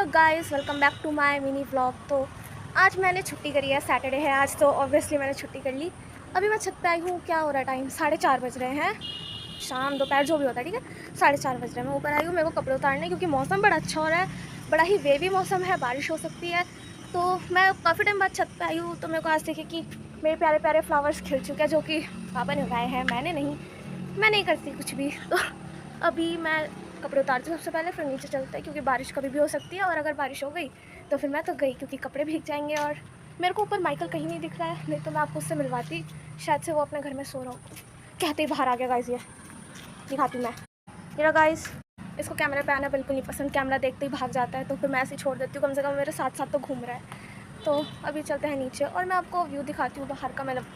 Hello guys, welcome back to my mini vlog. तो आज मैंने छुट्टी करी है, सैटरडे है आज, तो ऑब्वियसली मैंने छुट्टी कर ली। अभी मैं छत पे आई हूँ। क्या हो रहा है, टाइम 4:30 बज रहे हैं, शाम दोपहर जो भी होता है, ठीक है। 4:30 बज रहे हैं, मैं ऊपर आई हूँ। मेरे को कपड़े उतारने, क्योंकि मौसम बड़ा अच्छा हो रहा है, बड़ा ही वेवी मौसम है, बारिश हो सकती है। तो मैं काफ़ी टाइम बाद छत पर आई हूँ, तो मेरे को आज देखे कि मेरे प्यारे प्यारे फ्लावर्स खिल चुके हैं, जो कि पापा ने उगाए हैं, मैंने नहीं। मैं नहीं करती कुछ भी। तो अभी मैं कपड़े उतारती हूँ सबसे पहले, फिर नीचे चलते हैं, क्योंकि बारिश कभी भी हो सकती है। और अगर बारिश हो गई तो फिर मैं तो गई, क्योंकि कपड़े भीग जाएंगे। और मेरे को ऊपर माइकल कहीं नहीं दिख रहा है, नहीं तो मैं आपको उससे मिलवाती। शायद से वो अपने घर में सो रहा हो। कहते ही बाहर आ गया गाइस, ये दिखाती हूँ मैं। मेरा गाइस, इसको कैमरे पे आना बिल्कुल नहीं पसंद, कैमरा देखते ही भाग जाता है, तो फिर मैं ऐसे ही छोड़ देती हूँ। कम से कम मेरे साथ साथ तो घूम रहा है। तो अभी चलते हैं नीचे, और मैं आपको व्यू दिखाती हूँ बाहर का। मतलब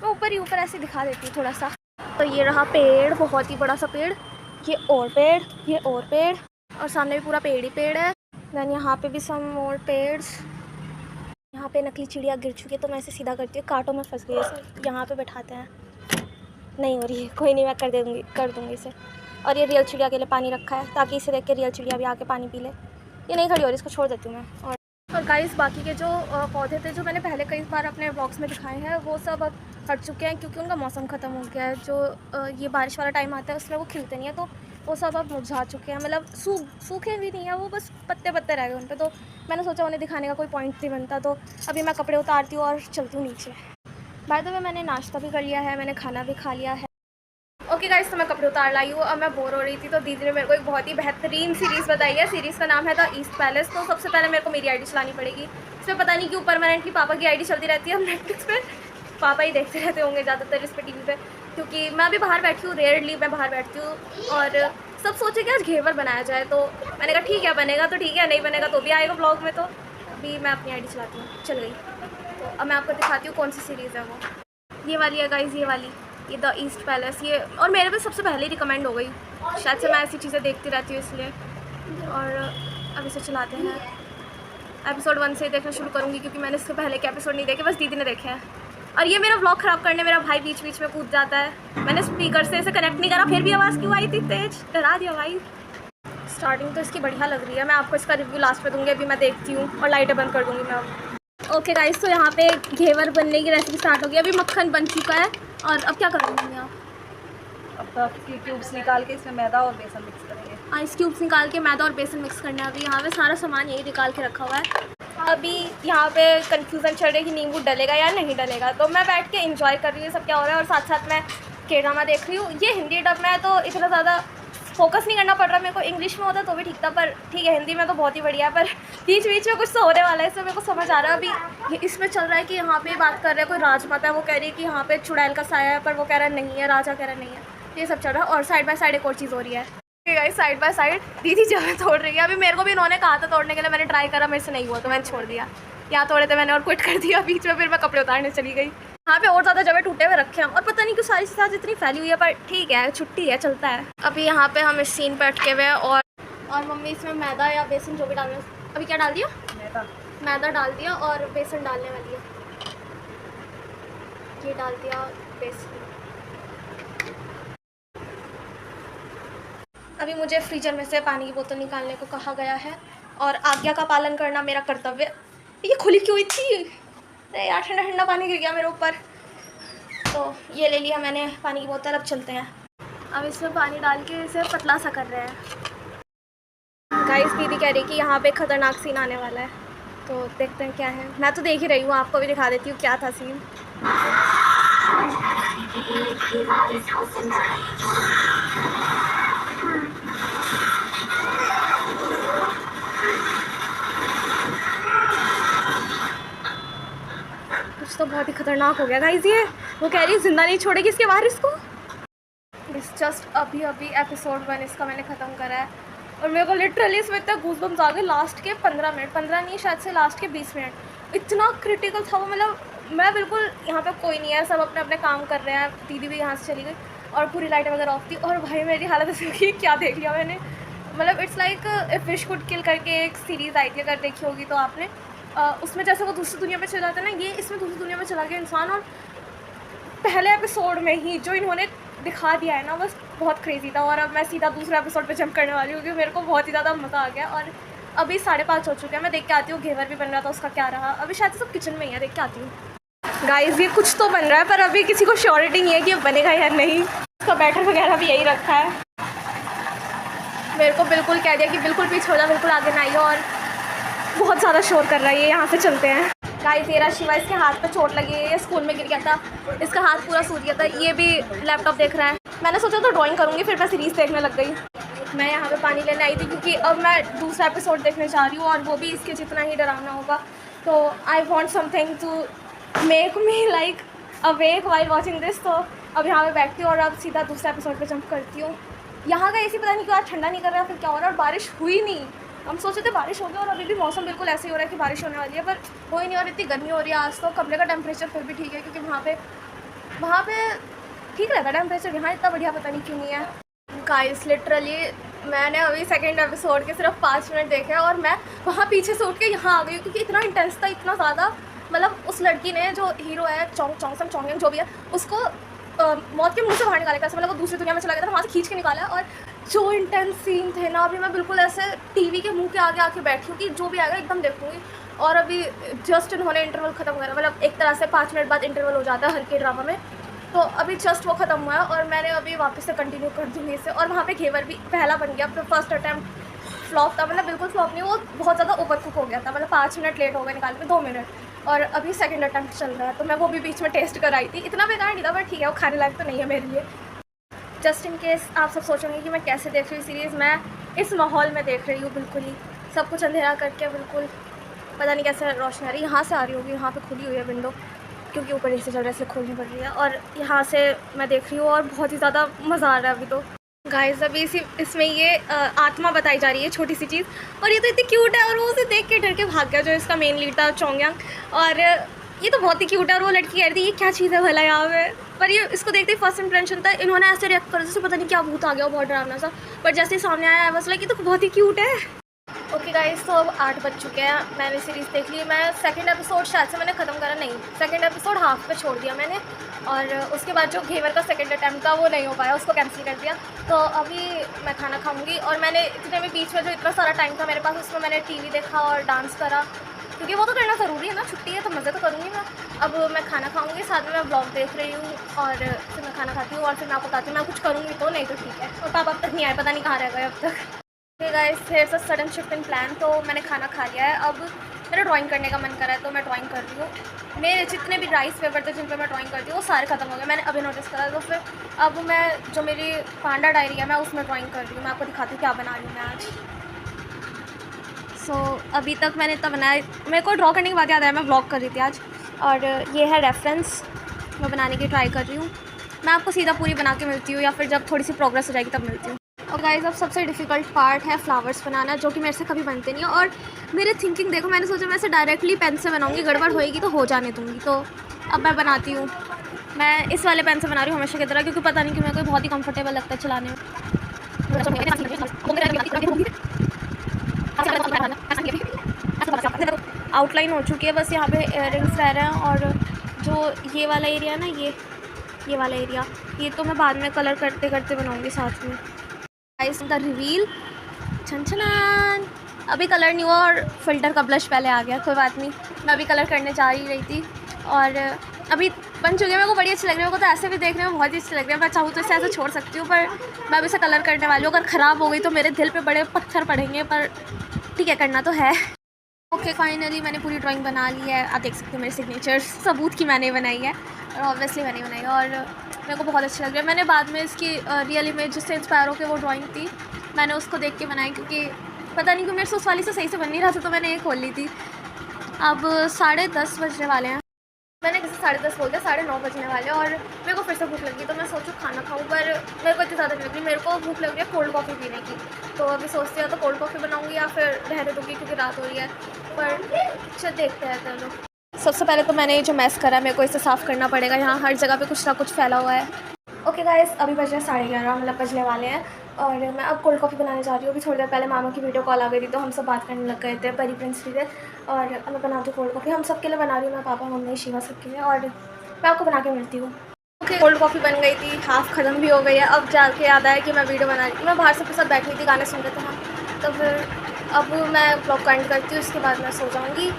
मैं ऊपर ही ऊपर ऐसे दिखा देती हूँ थोड़ा सा। तो ये रहा पेड़, बहुत ही बड़ा सा पेड़। ये और पेड़, ये और पेड़, और सामने भी पूरा पेड़ ही पेड़ है। दैन यहाँ पे भी सम और पेड़। यहाँ पे नकली चिड़िया गिर चुकी है, तो मैं इसे सीधा करती हूँ। कांटों में फंस गई है, इसे यहाँ पे बैठाते हैं। नहीं हो रही है, कोई नहीं, मैं कर दूँगी इसे। और ये रियल चिड़िया के लिए पानी रखा है, ताकि इसे देख के रियल चिड़िया भी आके पानी पी ले। ये नहीं खड़ी हो रही, इसको छोड़ देती हूँ मैं। और गाइस, बाकी के जो पौधे थे, जो मैंने पहले कई बार अपने ब्लॉग्स में दिखाए हैं, वो सब अब हट चुके हैं, क्योंकि उनका मौसम ख़त्म हो गया है। जो ये बारिश वाला टाइम आता है, उसमें वो खिलते नहीं है, तो वो सब अब मुरझा चुके हैं। मतलब सूखे भी नहीं है वो, बस पत्ते पत्ते रह गए उन पर। तो मैंने सोचा उन्हें दिखाने का कोई पॉइंट नहीं बनता। तो अभी मैं कपड़े उतारती हूँ और चलती हूँ नीचे। बाय द वे, मैंने नाश्ता भी कर लिया है, मैंने खाना भी खा लिया है। ओके गाइस, तो मैं कपड़े उतार लाई हूँ। अब मैं बोर हो रही थी, तो दीदी ने मेरे को एक बहुत ही बेहतरीन सीरीज़ बताई है। सीरीज़ का नाम है द ईस्ट पैलेस। तो सबसे पहले मेरे को मेरी आईडी चलानी पड़ेगी। इसमें पता नहीं क्यों परमानेंटली पापा की आईडी चलती रहती है अब नेटफ्लिक्स पे। पापा ही देखते रहते होंगे ज़्यादातर इस पर टीवी पे, क्योंकि मैं अभी बाहर बैठी हूँ, रेयरली मैं बाहर बैठती हूँ। और सब सोचे कि आज घेवर बनाया जाए, तो मैंने कहा ठीक है, बनेगा तो ठीक है, नहीं बनेगा तो भी आएगा ब्लॉग में। तो अभी मैं अपनी आईडी चलाती हूँ, चल गई। तो अब मैं आपको दिखाती हूँ कौन सी सीरीज़ है वो। ये वाली है गाइज, ये वाली, ये द ईस्ट पैलेस। ये और मेरे पे सबसे पहले ही रिकमेंड हो गई, शायद से मैं ऐसी चीज़ें देखती रहती हूँ इसलिए। और अब इसे चलाते हैं। एपिसोड 1 से देखना शुरू करूँगी, क्योंकि मैंने इससे पहले के एपिसोड नहीं देखे, बस दीदी ने देखे हैं। और ये मेरा व्लॉग ख़राब करने मेरा भाई बीच बीच में कूद जाता है। मैंने स्पीकर से इसे कनेक्ट नहीं करा, फिर भी आवाज़ क्यों आई थी तेज, डरा दिया भाई। स्टार्टिंग तो इसकी बढ़िया लग रही है, मैं आपको इसका रिव्यू लास्ट में दूँगी। अभी मैं देखती हूँ और लाइटें बंद कर दूँगी मैं अब। ओके गाइस, तो यहाँ पे घेवर बनने की रेसिपी स्टार्ट हो गई। अभी मक्खन बन चुका है, और अब क्या करूँगी आप? अब क्यूब्स निकाल के इसमें मैदा और बेसन मिक्स करेंगे। आइस क्यूब्स निकाल के मैदा और बेसन मिक्स करना है। अभी यहाँ पे सारा सामान यही निकाल के रखा हुआ है। अभी यहाँ पे कंफ्यूजन चल रही है कि नींबू डलेगा या नहीं डलेगा, तो मैं बैठ के एंजॉय कर रही हूँ सब क्या हो रहा है, और साथ साथ मैं के ड्रामा देख रही हूँ। ये हिंदी डब में है, तो इतना ज़्यादा फोकस नहीं करना पड़ रहा मेरे को। इंग्लिश में होता तो भी ठीक था, पर ठीक है, हिंदी में तो बहुत ही बढ़िया है। पर बीच बीच में कुछ तो होने वाला है, इसमें मेरे को समझ आ रहा है। अभी इसमें चल रहा है कि यहाँ पे बात कर रहे हैं कोई राजमाता है, वो कह रही है कि यहाँ पे चुड़ैल का साया है, पर वो कह रहा है नहीं है, राजा कह रहा है नहीं है। ये सब चल रहा है, और साइड बाय साइड एक और चीज़ हो रही है। गाइस, साइड बाय साइड दीदी जगह तोड़ रही है। अभी मेरे को भी इन्होंने कहा था तोड़ने के लिए, मैंने ट्राई करा, मेरे से नहीं हुआ, तो मैंने छोड़ दिया। यहाँ तोड़े थे मैंने और क्विट कर दिया बीच में, फिर मैं कपड़े उतारने चली गई। यहाँ पे और ज़्यादा जगह टूटे हुए रखे हैं, और पता नहीं क्यों सारी से साथ इतनी फैली हुई है, पर ठीक है, छुट्टी है, चलता है। अभी यहाँ पे हम इस सीन पे अटके हुए हैं, और मम्मी इसमें मैदा या बेसन जो भी डालना है। अभी क्या डाल दिया? मैदा डाल दिया, और बेसन डालने वाली है। ये डाल दिया बेसन। अभी मुझे फ्रीजर में से पानी की बोतल निकालने को कहा गया है, और आज्ञा का पालन करना मेरा कर्तव्य। ये खुली क्यों हुई थी? अरे यार, ठंडा ठंडा पानी गिर गया मेरे ऊपर। तो ये ले लिया मैंने पानी की बोतल। अब चलते हैं, अब इसमें पानी डाल के इसे पतला सा कर रहे हैं। गाइस, दीदी कह रही कि यहाँ पे खतरनाक सीन आने वाला है, तो देखते हैं क्या है। मैं तो देख ही रही हूँ, आपको भी दिखा देती हूँ क्या था सीन। कुछ तो बहुत ही खतरनाक हो गया गाइस। ये वो कह रही है जिंदा नहीं छोड़ेगी इसके वारिस को। इस जस्ट अभी एपिसोड 1 इसका मैंने ख़त्म करा है, और मेरे को लिटरली इसमें इतना गूज़बम्स आ गए। लास्ट के 15 मिनट, 15 नहीं, शायद से लास्ट के 20 मिनट इतना क्रिटिकल था वो। मतलब मैं बिल्कुल, यहाँ पे कोई नहीं है, सब अपने अपने काम कर रहे हैं। दीदी भी यहाँ से चली गई, और पूरी लाइटें वगैरह ऑफ थी, और भाई मेरी हालत ऐसी हुई, क्या देख लिया मैंने। मतलब it's like if wish could किल करके एक सीरीज़ आई थी, अगर देखी होगी तो आपने। उसमें जैसे वो दूसरी दुनिया में चला जाता है ना, ये इसमें दूसरी दुनिया में चला गया इंसान। और पहले एपिसोड में ही जो इन्होंने दिखा दिया है ना, बस बहुत क्रेज़ी था। और अब मैं सीधा दूसरे एपिसोड पे जंप करने वाली हूँ, क्योंकि मेरे को बहुत ही ज़्यादा मज़ा आ गया। और अभी 5:30 हो चुके हैं। मैं देख के आती हूँ घेवर भी बन रहा था, उसका क्या रहा। अभी शायद सब किचन में ही है, देख के आती हूँ। गाइस ये कुछ तो बन रहा है, पर अभी किसी को श्योरिटी नहीं है कि बनेगा या नहीं। उसका बैटर वगैरह भी यही रखा है। मेरे को बिल्कुल कह दिया कि बिल्कुल पीछे हो जा, बिल्कुल आगे ना आइए, और बहुत ज़्यादा शोर कर रहा है ये, यहाँ से चलते हैं। गाइस ये रहा शिवा, इसके हाथ पे चोट लगी है, ये स्कूल में गिर गया था, इसका हाथ पूरा सूज गया था। ये भी लैपटॉप देख रहा है। मैंने सोचा तो ड्राइंग करूँगी, फिर मैं सीरीज़ देखने लग गई। मैं यहाँ पे पानी लेने आई थी क्योंकि अब मैं दूसरा एपिसोड देखने जा रही हूँ, और वो भी इसके जितना ही डरावना होगा। तो I want something to make me like awake while watching this. तो अब यहाँ पे बैठती हूँ और अब सीधा दूसरा एपिसोड पे जंप करती हूँ। यहाँ का एसी पता नहीं क्यों आज ठंडा नहीं कर रहा, फिर क्या हो रहा है। और बारिश हुई नहीं, हम सोचे थे बारिश होगी, और अभी भी मौसम बिल्कुल ऐसे ही हो रहा है कि बारिश होने वाली है, पर हो ही नहीं। और इतनी गर्मी हो रही है आज, तो कमरे का टेम्परेचर फिर भी ठीक है, क्योंकि वहाँ पे ठीक रहता है टेम्परेचर। यहाँ इतना बढ़िया पता नहीं क्यों नहीं है। गाइस लिटरली मैंने अभी सेकंड एपिसोड के सिर्फ 5 मिनट देखे, और मैं वहाँ पीछे से उठ के यहाँ आ गई, क्योंकि इतना इंटेंस था, इतना ज़्यादा। मतलब उस लड़की ने, जो हीरो है चोंगसम जो भी है, उसको मौत के मुंह से बाहर निकाला था। मतलब वो दूसरी दुनिया में चला गया था, वहाँ से खींच के निकाला। और जो इंटेंस सीन थे ना, अभी मैं बिल्कुल ऐसे टीवी के मुंह के आगे आके बैठी हूँ कि जो भी आएगा एकदम देखूँगी। और अभी जस्ट इन्होंने इंटरवल ख़त्म करा, मतलब एक तरह से 5 मिनट बाद इंटरवल हो जाता है हर के ड्रामा में। तो अभी जस्ट वो ख़त्म हुआ है, और मैंने अभी वापस से कंटिन्यू कर दूँगी इसे। और वहाँ पे घेवर भी पहला बन गया, फिर फर्स्ट अटैम्प्ट फ्लॉप था, मतलब बिल्कुल फ्लॉप नहीं, वो बहुत ज़्यादा ओवर कुक हो गया था। मतलब 5 मिनट लेट हो गए निकालने में, 2 मिनट। और अभी सेकंड अटैम्प्ट चल रहा है, तो मैं वो भी बीच में टेस्ट कराई थी। इतना बेकार नहीं था, बट ठीक है, वो खाने लायक तो नहीं है मेरे लिए। जस्ट इन केस आप सब सोचेंगे कि मैं कैसे देख रही हूँ सीरीज़, मैं इस माहौल में देख रही हूँ। बिल्कुल ही सब कुछ अंधेरा करके, बिल्कुल पता नहीं कैसे रोशनी आ रही है। यहाँ से आ रही होगी, यहाँ पे खुली हुई है विंडो, क्योंकि ऊपर से चल रहा है इसलिए खोलनी पड़ रही है। और यहाँ से मैं देख रही हूँ, और बहुत ही ज़्यादा मज़ा आ रहा है अभी तो। गाइस अभी इसमें ये आत्मा बताई जा रही है, छोटी सी चीज़, और ये तो इतनी क्यूट है। और वो उसे देख के डर के भाग गया, जो इसका मेन लीड था चोंगयांग। और ये तो बहुत ही क्यूट है। और वो लड़की कह रही थी ये क्या चीज़ है भला यहाँ पे, पर ये इसको देखते ही फर्स्ट इंप्रेशन था, इन्होंने ऐसे रिएक्ट कर, जैसे पता नहीं क्या भूत आ गया, बहुत डरावना सा। पर जैसे सामने आया है बस लगी, तो बहुत ही क्यूट है। ओके गाइस, तो अब 8 बज चुके हैं। मैंने सीरीज़ देख ली। मैं सेकंड एपिसोड शायद से मैंने ख़त्म करा नहीं, सेकंड एपिसोड हाफ पे छोड़ दिया मैंने। और उसके बाद जो घेवर का सेकंड अटैम्प्ट था वो नहीं हो पाया, उसको कैंसिल कर दिया। तो अभी मैं खाना खाऊंगी। और मैंने इतने में बीच में जो इतना सारा टाइम था मेरे पास, उसमें मैंने टीवी देखा और डांस करा, क्योंकि वो तो करना ज़रूरी है ना, छुट्टी है तो मज़े तो करूँगी मैं। अब मैं खाना खाऊंगी, साथ में मैं ब्लॉग देख रही हूँ, और फिर मैं खाना खाती हूँ, और फिर मैं आपको बताती हूँ मैं कुछ करूँगी तो, नहीं तो ठीक है। और पापा अब तक नहीं आए, पता नहीं कहाँ रह गए अब तक। Guys hairs a sudden shift in plan. तो मैंने खाना खा लिया है, अब मेरा ड्राइंग करने का मन करा है, तो मैं ड्राइंग कर रही हूँ। मेरे जितने भी राइस पेपर थे जिन पर मैं ड्राइंग करती हूँ, वो सारे ख़त्म हो गए, मैंने अभी नोटिस करा। तो फिर अब मैं जो मेरी पांडा डायरी है, मैं उसमें ड्राइंग कर रही हूँ। मैं आपको दिखाती हूँ क्या बना रही हूँ मैं आज। अभी तक मैंने इतना बनाया, मेरे को ड्रॉ करने के बाद याद आया मैं व्लॉग कर रही थी आज। और ये है रेफरेंस, मैं बनाने की ट्राई कर रही हूँ। मैं आपको सीधा पूरी बना के मिलती हूँ, या फिर जब थोड़ी सी प्रोग्रेस हो जाएगी तब मिलती हूँ। और गाइस अब सबसे डिफ़िकल्ट पार्ट है फ्लावर्स बनाना, जो कि मेरे से कभी बनते नहीं है। और मेरे थिंकिंग देखो, मैंने सोचा मैं इसे डायरेक्टली पेन से बनाऊंगी, गड़बड़ होएगी तो हो जाने दूँगी। तो अब मैं बनाती हूँ। मैं इस वाले पेन से बना रही हूँ हमेशा की तरह, क्योंकि पता नहीं कि मेरे को बहुत ही कंफर्टेबल लगता है चलाने में। आउटलाइन हो चुकी है, बस यहाँ पे इयररिंग्स रह रहे हैं। और जो ये वाला एरिया है ना, ये वाला एरिया, ये तो मैं बाद में कलर करते करते बनाऊँगी साथ में। गाइस द रिवील, छन अभी कलर नहीं हुआ, और फिल्टर का ब्लश पहले आ गया, कोई बात नहीं। मैं अभी कलर करने जा ही रही थी, और अभी बन चुके हैं। मेरे को बड़ी अच्छी लग रही है, मेरे को तो ऐसे भी देखने में बहुत ही अच्छी लग रही है। मैं चाहूँ तो इसे ऐसे छोड़ सकती हूँ, पर मैं अभी इसे कलर करने वाली हूँ। अगर ख़राब हो गई तो मेरे दिल पे बड़े पत्थर पड़ेंगे, पर ठीक है, करना तो है। ओके फाइनली मैंने पूरी ड्राइंग बना ली है। आप देख सकते हो मेरे सिग्नेचर्स, सबूत की मैंने बनाई है, और ऑब्वियसली मैंने बनाई है, और मेरे को बहुत अच्छा लग रहा है। मैंने बाद में इसकी रियल इमेज जिससे इंस्पायर होकर वो ड्राइंग थी, मैंने उसको देख के बनाई, क्योंकि पता नहीं क्यों मेरे से उस वाली से सही से बन नहीं रहा था, तो मैंने ये खोल ली थी। अब 10:30 बजने वाले हैं। मैंने किसी 10:30 बोल दिया, 9:30 बजने वाले, और मेरे को फिर से भूख लगी। तो मैं सोचूँ खाना खाऊँ, पर मेरे को इतनी ज़्यादा नहीं लग रही। मेरे को भूख लग रही है कोल्ड कॉफ़ी पीने की। तो अभी सोचती हूँ तो कोल्ड कॉफ़ी बनाऊँगी, या फिर रहने दूँगी क्योंकि रात हो रही है। पर चल देखते हैं चलो। सबसे पहले तो मैंने ये जो मैस करा है, मेरे को इसे साफ़ करना पड़ेगा। यहाँ हर जगह पे कुछ ना कुछ फैला हुआ है। ओके गाइस, अभी बज रहे 11:30, मतलब बजने वाले हैं, और मैं अब कोल्ड कॉफ़ी बनाने जा रही हूँ। अभी थोड़ी देर पहले मामा की वीडियो कॉल आ गई थी, तो हम सब बात करने लग गए थे, परी प्रिंस भी थे। और अब मैं बनाती हूँ कोल्ड कॉफ़ी, हम सब के लिए बना रही हूँ, मैं, पापा, मम्मी, शिवा सबके लिए। और मैं आपको बना के मिलती हूँ। ओके कोल्ड कॉफ़ी बन गई थी, हाफ़ ख़त्म भी हो गई है। अब जाके याद आया कि मैं वीडियो बना रही थी। मैं बाहर सबके साथ बैठी थी, गाने सुन रहे थे हम, तो फिर अब मैं व्लॉग का एंड करती हूँ, इसके बाद मैं सो जाऊँगी।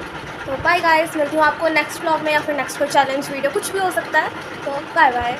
तो बाय गाइस, मिलती हूँ आपको नेक्स्ट व्लॉग में या फिर नेक्स्ट कोई चैलेंज वीडियो, कुछ भी हो सकता है। तो बाय बाय।